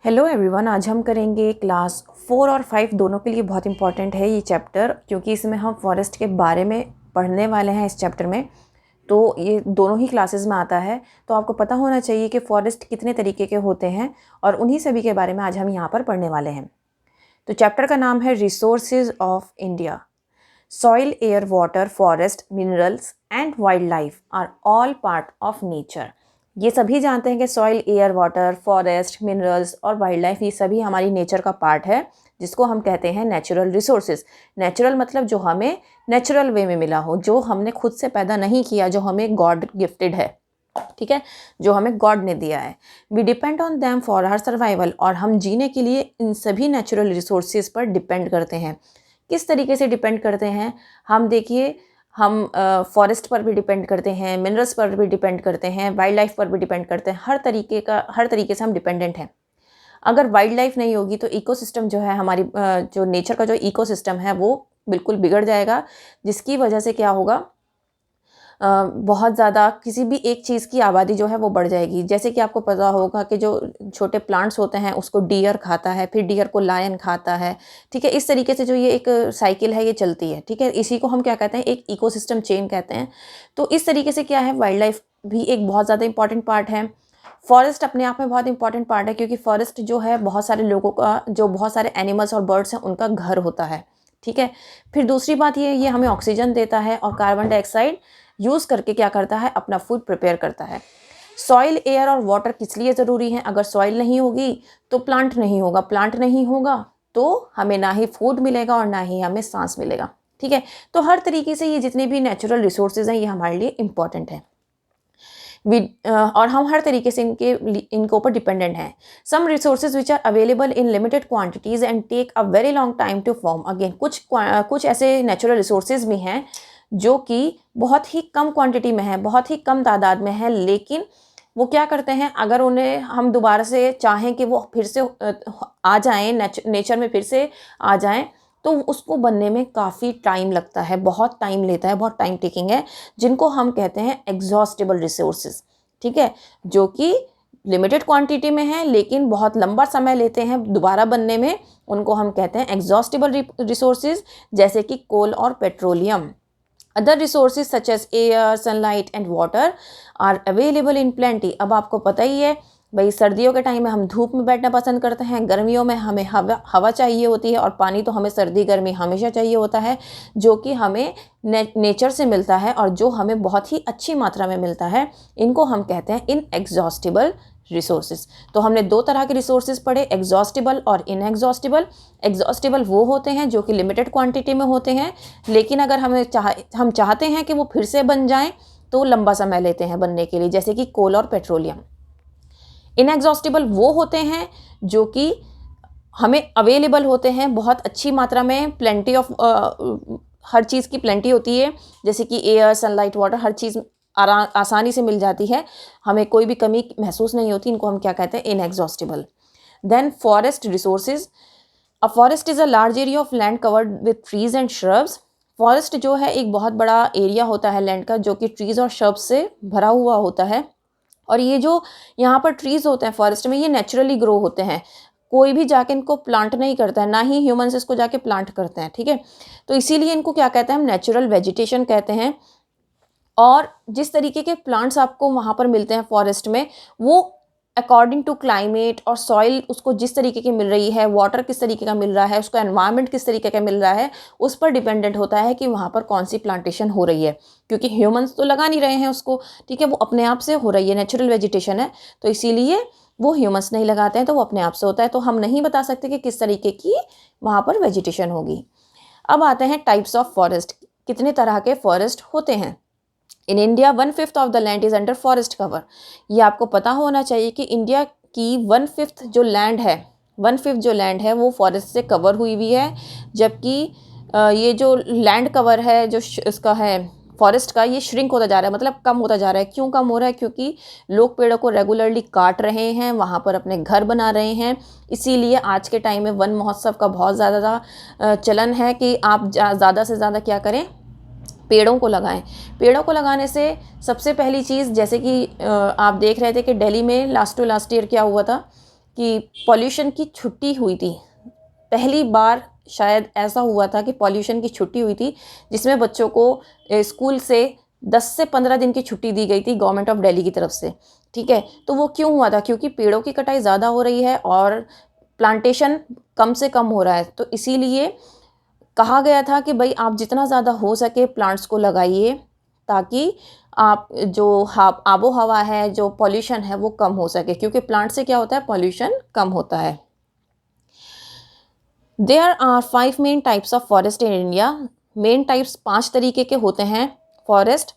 Hello everyone, आज हम करेंगे क्लास 4 और 5 दोनों के लिए बहुत इंपॉर्टेंट है ये चैप्टर, क्योंकि इसमें हम फॉरेस्ट के बारे में पढ़ने वाले हैं इस चैप्टर में। तो ये दोनों ही क्लासेस में आता है, तो आपको पता होना चाहिए कि फॉरेस्ट कितने तरीके के होते हैं और उन्हीं सभी के बारे में आज हम यहाँ पर पढ़ने वाले हैं। तो चैप्टर का नाम है resources of India. Soil, air, water, forest, minerals and wild life are all part of nature. ये सभी जानते हैं कि soil, air, water, forest, minerals और वाइल्ड लाइफ ये सभी हमारी नेचर का पार्ट है, जिसको हम कहते हैं नेचुरल रिसोर्सेज। नेचुरल मतलब जो हमें नेचुरल वे में मिला हो, जो हमने खुद से पैदा नहीं किया, जो हमें गॉड गिफ्टेड है, ठीक है, जो हमें गॉड ने दिया है। We depend on them for our survival, और हम जीने के लिए इन सभी नेचुरल रिसोर्सेज पर डिपेंड करते हैं। किस तरीके से डिपेंड करते हैं? हम देखिए, हम फॉरेस्ट पर भी डिपेंड करते हैं, मिनरल्स पर भी डिपेंड करते हैं, वाइल्ड लाइफ पर भी डिपेंड करते हैं। हर तरीके से हम डिपेंडेंट हैं। अगर वाइल्ड लाइफ नहीं होगी तो इकोसिस्टम जो है, हमारी जो नेचर का जो इकोसिस्टम है वो बिल्कुल बिगड़ जाएगा, जिसकी वजह से क्या होगा, बहुत ज़्यादा किसी भी एक चीज़ की आबादी जो है वो बढ़ जाएगी। जैसे कि आपको पता होगा कि जो छोटे प्लांट्स होते हैं उसको डियर खाता है, फिर डियर को लायन खाता है, ठीक है। इस तरीके से जो ये एक साइकिल है ये चलती है, ठीक है। इसी को हम क्या कहते हैं, एक इकोसिस्टम चेन कहते हैं। तो इस तरीके से क्या है, वाइल्ड लाइफ भी एक बहुत ज़्यादा इंपॉर्टेंट पार्ट है। फॉरेस्ट अपने आप में बहुत इंपॉर्टेंट पार्ट है, क्योंकि फॉरेस्ट जो है बहुत सारे लोगों का, जो बहुत सारे एनिमल्स और बर्ड्स हैं उनका घर होता है, ठीक है। फिर दूसरी बात ये हमें ऑक्सीजन देता है और कार्बन डाइऑक्साइड यूज़ करके क्या करता है, अपना फूड प्रिपेयर करता है। सॉइल, एयर और वाटर किस लिए ज़रूरी हैं? अगर सॉइल नहीं होगी तो प्लांट नहीं होगा, प्लांट नहीं होगा तो हमें ना ही फूड मिलेगा और ना ही हमें सांस मिलेगा, ठीक है। तो हर तरीके से ये जितने भी नेचुरल रिसोर्सेज हैं ये हमारे लिए इम्पॉर्टेंट हैं। और हम हर तरीके से इनके ऊपर डिपेंडेंट हैं। Some resources which are available in limited quantities and take a very long time to form. Again कुछ ऐसे नेचुरल रिसोर्सेज भी हैं जो कि बहुत ही कम क्वांटिटी में है, बहुत ही कम तादाद में है, लेकिन वो क्या करते हैं, अगर उन्हें हम दोबारा से चाहें कि वो फिर से आ जाएं, नेचर में फिर से आ जाएं, तो उसको बनने में काफ़ी टाइम लगता है, बहुत टाइम लेता है, बहुत टाइम टेकिंग है, जिनको हम कहते हैं एग्जॉस्टेबल रिसोर्सेज, ठीक है। जो कि लिमिटेड क्वांटिटी में है लेकिन बहुत लंबा समय लेते हैं दोबारा बनने में, उनको हम कहते हैं एग्जॉस्टेबल रिसोर्सेज, जैसे कि कोल और petroleum. Other resources such as air, sunlight and water are available in plenty। अब आपको पता ही है भाई, सर्दियों के टाइम में हम धूप में बैठना पसंद करते हैं, गर्मियों में हमें हवा चाहिए होती है, और पानी तो हमें सर्दी गर्मी हमेशा चाहिए होता है, जो कि हमें नेचर से मिलता है और जो हमें बहुत ही अच्छी मात्रा में मिलता है। इनको हम कहते हैं इनएग्जॉस्टिबल रिसोर्सेज। तो हमने दो तरह के रिसोर्सेज पढ़े, एग्जॉस्टिबल और इनएग्जॉस्टिबल। एग्जॉस्टिबल वो होते हैं जो कि लिमिटेड क्वांटिटी में होते हैं, लेकिन अगर हम चाहते हैं कि वो फिर से बन जाएं तो लंबा समय लेते हैं बनने के लिए, जैसे कि कोल और पेट्रोलियम। इनएग्जॉस्टिबल वो होते हैं जो कि हमें अवेलेबल होते हैं बहुत अच्छी मात्रा में, प्लेंटी ऑफ हर चीज़ की प्लेंटी होती है, जैसे कि एयर, सनलाइट, वाटर, हर चीज़ आसानी से मिल जाती है, हमें कोई भी कमी महसूस नहीं होती। इनको हम क्या कहते हैं, inexhaustible. Then forest resources. A forest is a large area of land covered with trees and shrubs. Forest जो है एक बहुत बड़ा एरिया होता है लैंड का, जो कि ट्रीज और श्रब्स से भरा हुआ होता है। और ये जो यहाँ पर ट्रीज़ होते हैं फॉरेस्ट में, ये नेचुरली ग्रो होते हैं, कोई भी जाके इनको प्लांट नहीं करता है, ना ही ह्यूमंस इसको जाके प्लांट करते हैं, ठीक है। तो इसीलिए इनको क्या कहते हैं, हम नेचुरल वेजिटेशन कहते हैं। और जिस तरीके के प्लांट्स आपको वहाँ पर मिलते हैं फॉरेस्ट में, वो अकॉर्डिंग टू क्लाइमेट और सॉइल उसको जिस तरीके की मिल रही है, वाटर किस तरीके का मिल रहा है, उसका एनवायरनमेंट किस तरीके का मिल रहा है, उस पर डिपेंडेंट होता है कि वहाँ पर कौन सी प्लांटेशन हो रही है। क्योंकि ह्यूमंस तो लगा नहीं रहे हैं उसको, ठीक है, वो अपने आप से हो रही है, नेचुरल वेजिटेशन है, तो इसीलिए वो ह्यूमंस नहीं लगाते हैं, तो वो अपने आप से होता है। तो हम नहीं बता सकते कि किस तरीके की वहाँ पर वेजिटेशन होगी। अब आते हैं टाइप्स ऑफ फॉरेस्ट, कितने तरह के फॉरेस्ट होते हैं। In India 1/5 of the land is under forest cover. ये आपको पता होना चाहिए कि इंडिया की 1/5 जो लैंड है, 1/5 जो लैंड है वो फॉरेस्ट से कवर हुई हुई है, जबकि ये जो लैंड कवर है जो इसका है फॉरेस्ट का, ये श्रिंक होता जा रहा है, मतलब कम होता जा रहा है। क्यों कम हो रहा है? क्योंकि लोग पेड़ों को रेगुलरली काट रहे हैं, वहाँ पर अपने घर बना रहे हैं। इसीलिए आज के टाइम में वन महोत्सव का बहुत ज़्यादा चलन है कि आप ज़्यादा से ज़्यादा क्या करें, पेड़ों को लगाएं। पेड़ों को लगाने से सबसे पहली चीज़, जैसे कि आप देख रहे थे कि दिल्ली में लास्ट ईयर क्या हुआ था कि पॉल्यूशन की छुट्टी हुई थी। पहली बार शायद ऐसा हुआ था कि पॉल्यूशन की छुट्टी हुई थी, जिसमें बच्चों को स्कूल से 10 से 15 दिन की छुट्टी दी गई थी गवर्नमेंट ऑफ दिल्ली की तरफ से। ठीक है, तो वो क्यों हुआ था? क्योंकि पेड़ों की कटाई ज़्यादा हो रही है और प्लांटेशन कम से कम हो रहा है। तो इसीलिए कहा गया था कि भाई आप जितना ज़्यादा हो सके प्लांट्स को लगाइए, ताकि आप जो आबो हवा है, जो पॉल्यूशन है, वो कम हो सके, क्योंकि प्लांट से क्या होता है, पॉल्यूशन कम होता है। There are 5 main types of forest in India. Main types 5 तरीके के होते हैं फॉरेस्ट।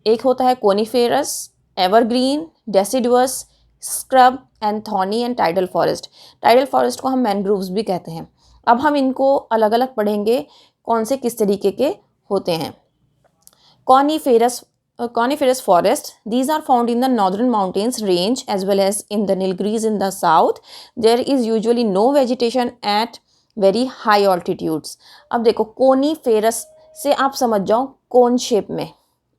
एक होता है coniferous, evergreen, deciduous, scrub and thorny and tidal forest. Tidal forest को हम मैनग्रोव्स भी कहते हैं। अब हम इनको अलग अलग पढ़ेंगे कौन से किस तरीके के होते हैं। Coniferous forest, these are found in the northern mountains range as well as in the Nilgiris in the south. There is usually no vegetation at very high altitudes. अब देखो कोनीफेरस से आप समझ जाओ कोन शेप में।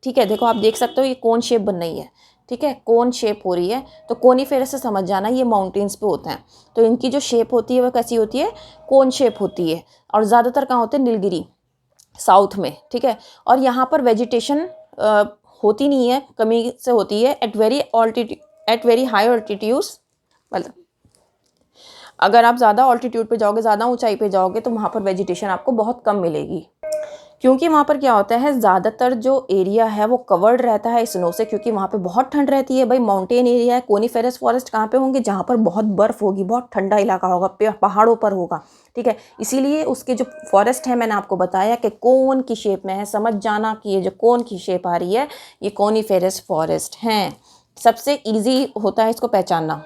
ठीक है, देखो आप देख सकते हो ये कोन शेप बन रही है। ठीक है, कोन शेप हो रही है, तो कोनीफेरस से समझ जाना ये माउंटेन्स पे होते हैं। तो इनकी जो शेप होती है वह कैसी होती है, कोन शेप होती है। और ज़्यादातर कहाँ होते हैं, नीलगिरी साउथ में। ठीक है, और यहाँ पर वेजिटेशन होती नहीं है, कमी से होती है एट वेरी हाई ऑल्टीट्यूड्स। मतलब अगर आप ज़्यादा ऑल्टीट्यूड पे जाओगे, ज़्यादा ऊंचाई पे जाओगे, तो वहाँ पर वेजिटेशन आपको बहुत कम मिलेगी, क्योंकि वहाँ पर क्या होता है, ज़्यादातर जो एरिया है वो कवर्ड रहता है स्नो से, क्योंकि वहाँ पे बहुत ठंड रहती है। भाई माउंटेन एरिया है। कोनीफेरस फॉरेस्ट कहाँ पे होंगे, जहाँ पर बहुत बर्फ़ होगी, बहुत ठंडा इलाका होगा, पहाड़ों पर होगा। ठीक है, इसीलिए उसके जो फॉरेस्ट है, मैंने आपको बताया कि कोन की शेप में है। समझ जाना कि ये जो कोन की शेप आ रही है ये कोनीफेरस फॉरेस्ट हैं। सबसे ईजी होता है इसको पहचानना।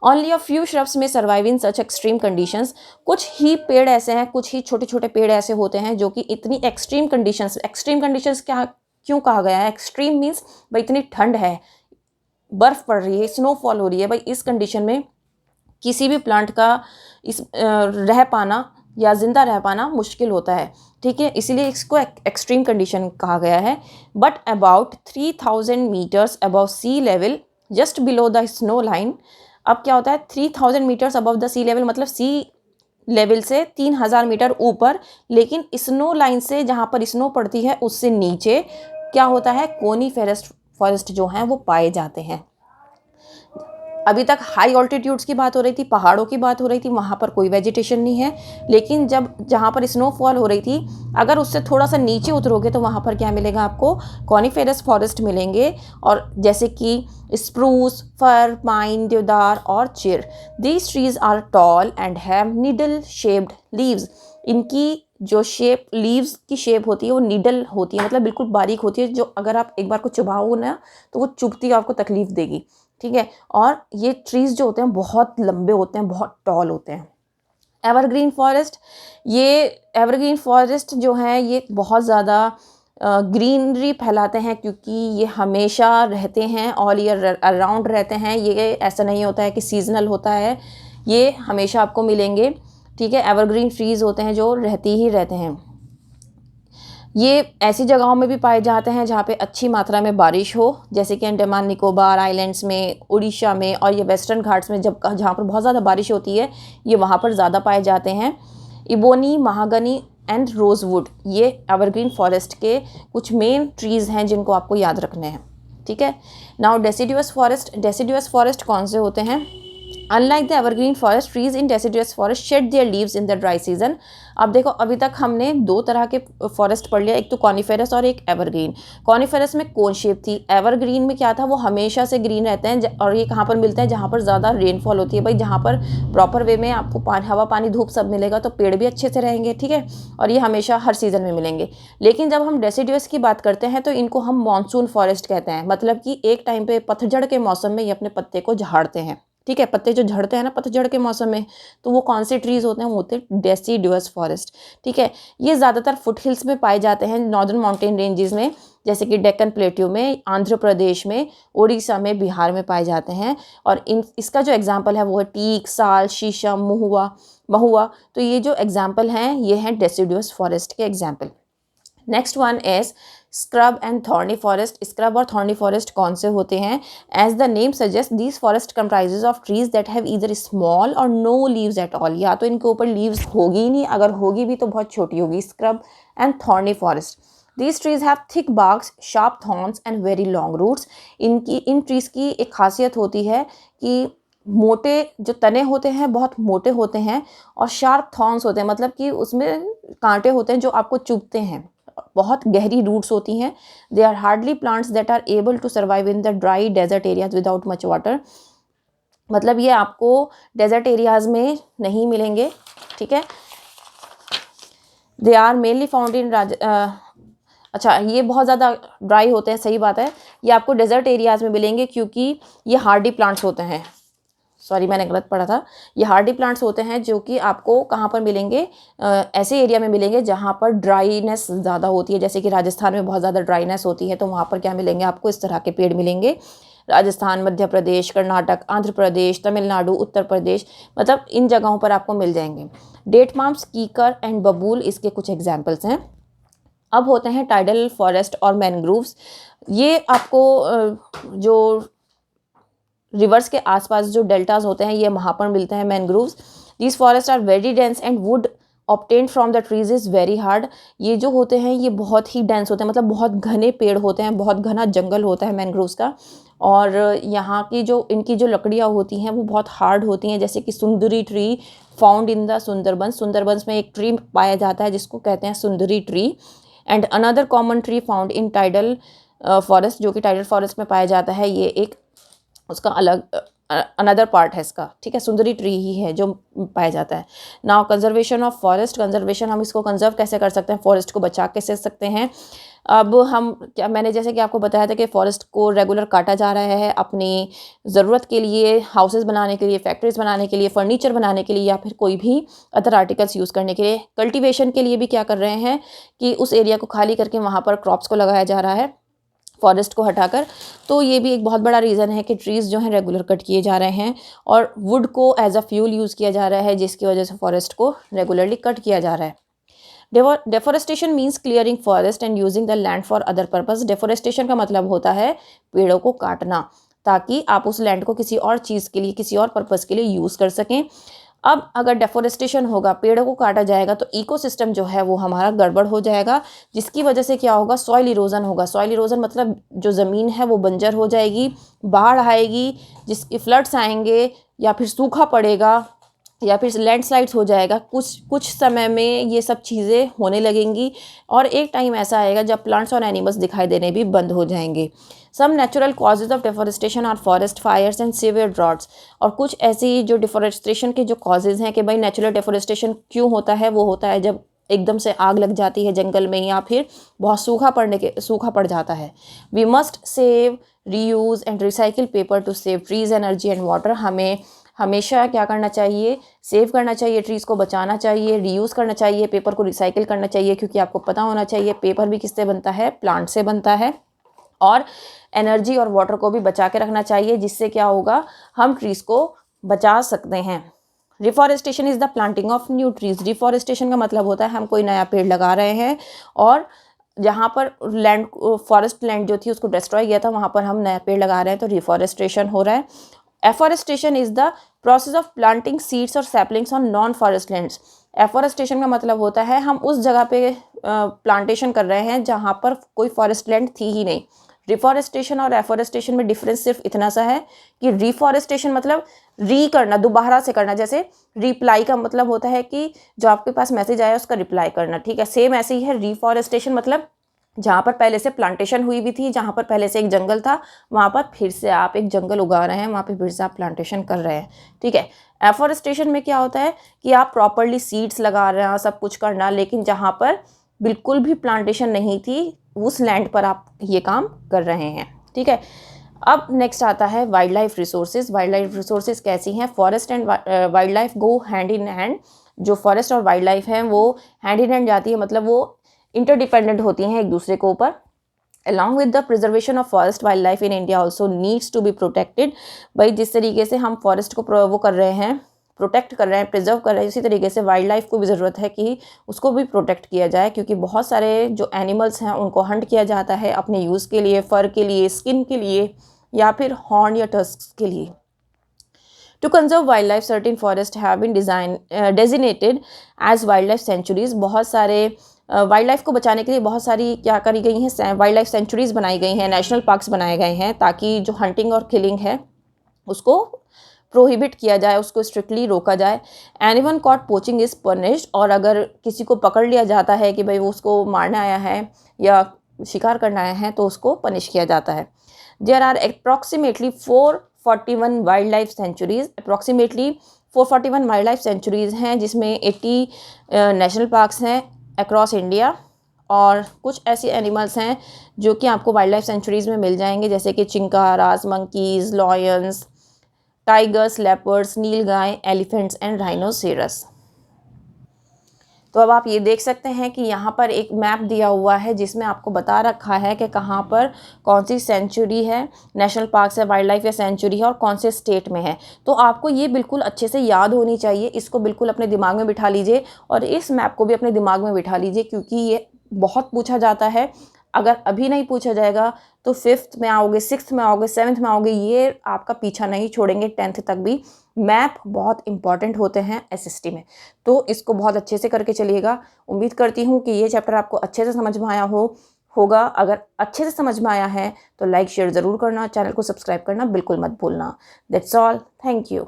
Only a few shrubs may survive in such extreme conditions. कुछ ही पेड़ ऐसे हैं, कुछ ही छोटे छोटे पेड़ ऐसे होते हैं जो कि इतनी एक्सट्रीम कंडीशंस क्या क्यों कहा गया है? एक्सट्रीम मीन्स भाई इतनी ठंड है, बर्फ़ पड़ रही है, स्नोफॉल हो रही है। भाई इस कंडीशन में किसी भी प्लांट का रह पाना या ज़िंदा रह पाना मुश्किल होता है। ठीक है, इसीलिए इसको एक्सट्रीम कंडीशन कहा गया है। But about 3000 metres above sea level, just below the snow line. अब क्या होता है, 3000 metres above the sea level मतलब सी लेवल से 3000 मीटर ऊपर, लेकिन स्नो लाइन से जहाँ पर स्नो पड़ती है उससे नीचे क्या होता है, कोनीफेरस फॉरेस्ट जो हैं वो पाए जाते हैं। अभी तक हाई ऑल्टीट्यूड्स की बात हो रही थी, पहाड़ों की बात हो रही थी, वहाँ पर कोई वेजिटेशन नहीं है। लेकिन जहाँ पर स्नोफॉल हो रही थी, अगर उससे थोड़ा सा नीचे उतरोगे तो वहाँ पर क्या मिलेगा आपको, कॉनीफेरस फॉरेस्ट मिलेंगे। और जैसे कि स्प्रूस, फर, पाइन, देवदार और चिर। These trees are tall and have needle shaped leaves. इनकी जो शेप, लीव्स की शेप होती है वो नीडल होती है, मतलब बिल्कुल बारीक होती है, जो अगर आप एक बार को चबाओगे ना तो वो चुभती है, आपको तकलीफ देगी। ठीक है, और ये ट्रीज़ जो होते हैं बहुत लंबे होते हैं, बहुत टॉल होते हैं। एवरग्रीन फॉरेस्ट, ये एवरग्रीन फॉरेस्ट जो है ये बहुत ज़्यादा ग्रीनरी फैलाते हैं, क्योंकि ये हमेशा रहते हैं, ऑल ईयर अराउंड रहते हैं। ये ऐसा नहीं होता है कि सीजनल होता है, ये हमेशा आपको मिलेंगे। ठीक है, एवरग्रीन ट्रीज़ होते हैं जो रहती ही रहते हैं। ये ऐसी जगहों में भी पाए जाते हैं जहाँ पे अच्छी मात्रा में बारिश हो, जैसे कि अंडमान निकोबार आइलैंड्स में, उड़ीसा में, और ये वेस्टर्न घाट्स में जहाँ पर बहुत ज़्यादा बारिश होती है, ये वहाँ पर ज़्यादा पाए जाते हैं। इबोनी, महागनी एंड रोजवुड, ये एवरग्रीन फॉरेस्ट के कुछ मेन ट्रीज़ हैं जिनको आपको याद रखने हैं। ठीक है, नाउ डेसिडुअस फॉरेस्ट कौन से होते हैं? Unlike the evergreen forest, trees in deciduous forest shade there leaves in the dry season. अब देखो, अभी तक हमने दो तरह के फॉरेस्ट पढ़ लिया, एक तो कॉनीफेरस और एक एवरग्रीन। कॉनीफेरस में कोन शेप थी, एवरग्रीन में क्या था, वो हमेशा से ग्रीन रहते हैं। और ये कहाँ पर मिलते हैं, जहाँ पर ज़्यादा रेनफॉल होती है। भाई जहाँ पर प्रॉपर वे में आपको हवा, पानी, धूप सब मिलेगा तो पेड़ भी अच्छे से रहेंगे। ठीक है, और ये हमेशा हर सीज़न में मिलेंगे। लेकिन जब हम डेसिडुअस की बात करते हैं तो इनको हम मानसून फॉरेस्ट कहते हैं, मतलब कि एक टाइम पे पतझड़ के मौसम में ये अपने पत्ते को झाड़ते हैं। ठीक है, पत्ते जो झड़ते हैं ना पतझड़ के मौसम में, तो वो कौन से ट्रीज़ होते हैं, वो होते हैं डेसिडुअस फॉरेस्ट। ठीक है, ये ज़्यादातर फुट हिल्स में पाए जाते हैं, नॉर्दर्न माउंटेन रेंजेस में, जैसे कि डेक्कन प्लेट्यू में, आंध्र प्रदेश में, उड़ीसा में, बिहार में पाए जाते हैं। और इसका जो एग्जाम्पल है वो है टीक, साल, शीशम, महुआ। तो ये जो एग्जाम्पल हैं ये हैं डेसिडुअस फॉरेस्ट के example. Next one is scrub and thorny forest. Scrub और थॉर्नी फॉरेस्ट कौन से होते हैं? एज द नेम सजेस्ट this forest comprises of trees that have either small or no leaves at all. या तो इनके ऊपर लीव्स होगी ही नहीं, अगर होगी भी तो बहुत छोटी होगी। Scrub and thorny forest. These trees have thick barks, sharp thorns and very long roots. In trees की एक खासियत होती है कि मोटे जो तने होते हैं बहुत मोटे होते हैं और शार्प थॉर्न्स होते हैं, मतलब कि उसमें कांटे होते हैं जो आपको चुभते हैं। बहुत गहरी रूट्स होती हैं। They are hardly plants that are able to survive in the dry desert areas without much water. मतलब ये आपको डेजर्ट एरियाज में नहीं मिलेंगे, ठीक है। They are mainly found in अच्छा, ये बहुत ज़्यादा ड्राई होते हैं, सही बात है। ये आपको डेजर्ट एरियाज़ में मिलेंगे क्योंकि ये हार्डी प्लांट्स होते हैं। सॉरी, मैंने गलत पढ़ा था। ये हार्डी प्लांट्स होते हैं जो कि आपको कहाँ पर मिलेंगे? ऐसे एरिया में मिलेंगे जहाँ पर ड्राईनेस ज़्यादा होती है। जैसे कि राजस्थान में बहुत ज़्यादा ड्राईनेस होती है, तो वहाँ पर क्या मिलेंगे आपको? इस तरह के पेड़ मिलेंगे। राजस्थान, मध्य प्रदेश, कर्नाटक, आंध्र प्रदेश, तमिलनाडु, उत्तर प्रदेश, मतलब इन जगहों पर आपको मिल जाएंगे। डेट पाम्स, कीकर एंड बबूल इसके कुछ एग्जाम्पल्स हैं। अब होते हैं टाइडल फॉरेस्ट और मैनग्रूव्स। ये आपको जो रिवर्स के आसपास जो डेल्टाज होते हैं ये वहाँ पर मिलते हैं mangroves. These forest are very dense and wood obtained from the trees is very hard. ये जो होते हैं ये बहुत ही डेंस होते हैं, मतलब बहुत घने पेड़ होते हैं, बहुत घना जंगल होता है मैनग्रोव्स का। और यहाँ की जो इनकी जो लकड़ियाँ होती हैं वो बहुत हार्ड होती हैं। जैसे कि सुंदरी tree found in the Sundarbans. Sundarbans में एक ट्री पाया जाता है जिसको कहते हैं सुंदरी tree. And another common tree found in tidal forest, जो कि टाइडल फॉरेस्ट में पाया जाता है। ये एक उसका अलग अनदर पार्ट है इसका, ठीक है। सुंदरी ट्री ही है जो पाया जाता है। Now conservation of forest. Conservation, हम इसको कंजर्व कैसे कर सकते हैं? फॉरेस्ट को बचा कैसे सकते हैं? अब हम क्या, मैंने जैसे कि आपको बताया था कि फॉरेस्ट को रेगुलर काटा जा रहा है अपनी ज़रूरत के लिए, हाउसेस बनाने के लिए, फैक्ट्रीज बनाने के लिए, फर्नीचर बनाने के लिए, या फिर कोई भी अदर आर्टिकल्स यूज़ करने के लिए। कल्टीवेशन के लिए भी क्या कर रहे हैं कि उस एरिया को खाली करके वहाँ पर क्रॉप्स को लगाया जा रहा है फॉरेस्ट को हटाकर। तो ये भी एक बहुत बड़ा रीज़न है कि ट्रीज़ जो हैं रेगुलर कट किए जा रहे हैं और वुड को एज अ फ्यूल यूज़ किया जा रहा है, जिसकी वजह से फॉरेस्ट को रेगुलरली कट किया जा रहा है। Deforestation means clearing forest and using the land for other purpose. Deforestation का मतलब होता है पेड़ों को काटना, ताकि आप उस लैंड को किसी और चीज़ के लिए, किसी और पर्पस के लिए यूज़ कर सकें। अब अगर डेफोरेस्टेशन होगा, पेड़ों को काटा जाएगा, तो इकोसिस्टम जो है वो हमारा गड़बड़ हो जाएगा, जिसकी वजह से क्या होगा? सॉइल इरोजन होगा। सॉइल इरोजन मतलब जो ज़मीन है वो बंजर हो जाएगी, बाढ़ आएगी, जिसके फ्लड्स आएंगे, या फिर सूखा पड़ेगा, या फिर लैंडस्लाइड्स हो जाएगा। कुछ समय में ये सब चीज़ें होने लगेंगी और एक टाइम ऐसा आएगा जब प्लांट्स और एनिमल्स दिखाई देने भी बंद हो जाएंगे। Some natural causes of deforestation are forest fires and severe droughts. और कुछ ऐसी जो डिफॉरेस्टेशन के जो कॉजेज़ हैं कि भाई नेचुरल डिफॉरेस्टेशन क्यों होता है, वो होता है जब एकदम से आग लग जाती है जंगल में, या फिर बहुत सूखा पड़ जाता है। We must save, reuse and recycle paper to save trees, energy and water. हमें हमेशा क्या करना चाहिए? सेव करना चाहिए, ट्रीज़ को बचाना चाहिए, रीयूज़ करना चाहिए, पेपर को रिसाइकिल करना चाहिए, क्योंकि आपको पता होना चाहिए पेपर भी किससे बनता है? प्लांट से बनता है। और एनर्जी और वाटर को भी बचा के रखना चाहिए, जिससे क्या होगा? हम ट्रीज़ को बचा सकते हैं। Reforestation is the planting of new trees. Reforestation का मतलब होता है हम कोई नया पेड़ लगा रहे हैं और जहाँ पर लैंड, फॉरेस्ट लैंड जो थी उसको डिस्ट्रॉय किया था, वहाँ पर हम नया पेड़ लगा रहे हैं, तो रिफॉरेस्टेशन हो रहा है। Afforestation is the process of planting seeds और saplings on non forest lands. Afforestation का मतलब होता है हम उस जगह पे प्लांटेशन कर रहे हैं जहाँ पर कोई फॉरेस्ट लैंड थी ही नहीं। रिफॉरेस्टेशन और एफॉरेस्टेशन में डिफरेंस सिर्फ इतना सा है कि रिफॉरेस्टेशन मतलब री करना, दोबारा से करना। जैसे रिप्लाई का मतलब होता है कि जो आपके पास मैसेज आया उसका रिप्लाई करना, ठीक है। सेम ऐसे ही है रिफॉरेस्टेशन, मतलब जहाँ पर पहले से प्लांटेशन हुई भी थी, जहाँ पर पहले से एक जंगल था, वहाँ पर फिर से आप एक जंगल उगा रहे हैं, वहाँ पे फिर से आप प्लांटेशन कर रहे हैं, ठीक है। एफॉरेस्टेशन में क्या होता है कि आप प्रॉपरली सीड्स लगा रहे हैं, सब कुछ करना, लेकिन जहाँ पर बिल्कुल भी प्लांटेशन नहीं थी उस लैंड पर आप ये काम कर रहे हैं, ठीक है। अब नेक्स्ट आता है wild life resources. Wild life resources कैसी हैं? Forest and wild life go hand in hand. जो फॉरेस्ट और वाइल्ड लाइफ हैं वो हैंड इन हैंड जाती है, मतलब वो इंटरडिपेंडेंट होती हैं एक दूसरे के ऊपर। Along with the preservation of forest, wild life in India also needs to be protected. भाई जिस तरीके से हम फॉरेस्ट को वो कर रहे हैं, प्रोटेक्ट कर रहे हैं, प्रिजर्व कर रहे हैं, इसी तरीके से वाइल्ड लाइफ को भी ज़रूरत है कि उसको भी प्रोटेक्ट किया जाए, क्योंकि बहुत सारे जो एनिमल्स हैं उनको हंट किया जाता है अपने यूज़ के लिए, फ़र के लिए, स्किन के लिए, या फिर हॉर्न या टस्क्स के लिए। To conserve wildlife, certain forests have been designated as wildlife sanctuaries। बहुत सारे वाइल्ड लाइफ को बचाने के लिए बहुत सारी क्या करी गई हैं, वाइल्ड लाइफ सेंचुरीज बनाई गई हैं, नेशनल पार्क्स बनाए गए हैं, ताकि जो हंटिंग और किलिंग है उसको प्रोहिबिट किया जाए, उसको स्ट्रिक्टली रोका जाए। Anyone caught poaching is punished. और अगर किसी को पकड़ लिया जाता है कि भाई वो उसको मारने आया है या शिकार करने आया है तो उसको पनिश किया जाता है। There are approximately 441 wild life sanctuaries, approximately 441 wild life sanctuaries हैं, जिसमें 80 नेशनल पार्क्स हैं अक्रॉस इंडिया। और कुछ ऐसी एनिमल्स हैं जो कि आपको वाइल्ड लाइफ सेंचुरीज़ में मिल जाएंगे, जैसे कि chinkaras, monkeys, lions, tigers, leopards, nilgai, elephants and rhinoceros. तो अब आप ये देख सकते हैं कि यहाँ पर एक मैप दिया हुआ है जिसमें आपको बता रखा है कि कहाँ पर कौन सी सेंचुरी है, नेशनल पार्क है, वाइल्ड लाइफ या सेंचुरी है, और कौन से स्टेट में है। तो आपको ये बिल्कुल अच्छे से याद होनी चाहिए, इसको बिल्कुल अपने दिमाग में बिठा लीजिए, और इस मैप को भी अपने दिमाग में बिठा लीजिए, क्योंकि ये बहुत पूछा जाता है। अगर अभी नहीं पूछा जाएगा तो 5th में आओगे, 6th में आओगे, 7th में आओगे, ये आपका पीछा नहीं छोड़ेंगे, 10th तक भी। मैप बहुत इंपॉर्टेंट होते हैं एसएसटी में, तो इसको बहुत अच्छे से करके चलिएगा। उम्मीद करती हूँ कि ये चैप्टर आपको अच्छे से समझ में आया होगा। अगर अच्छे से समझ में आया है तो लाइक शेयर ज़रूर करना, चैनल को सब्सक्राइब करना बिल्कुल मत भूलना। That's all, thank you.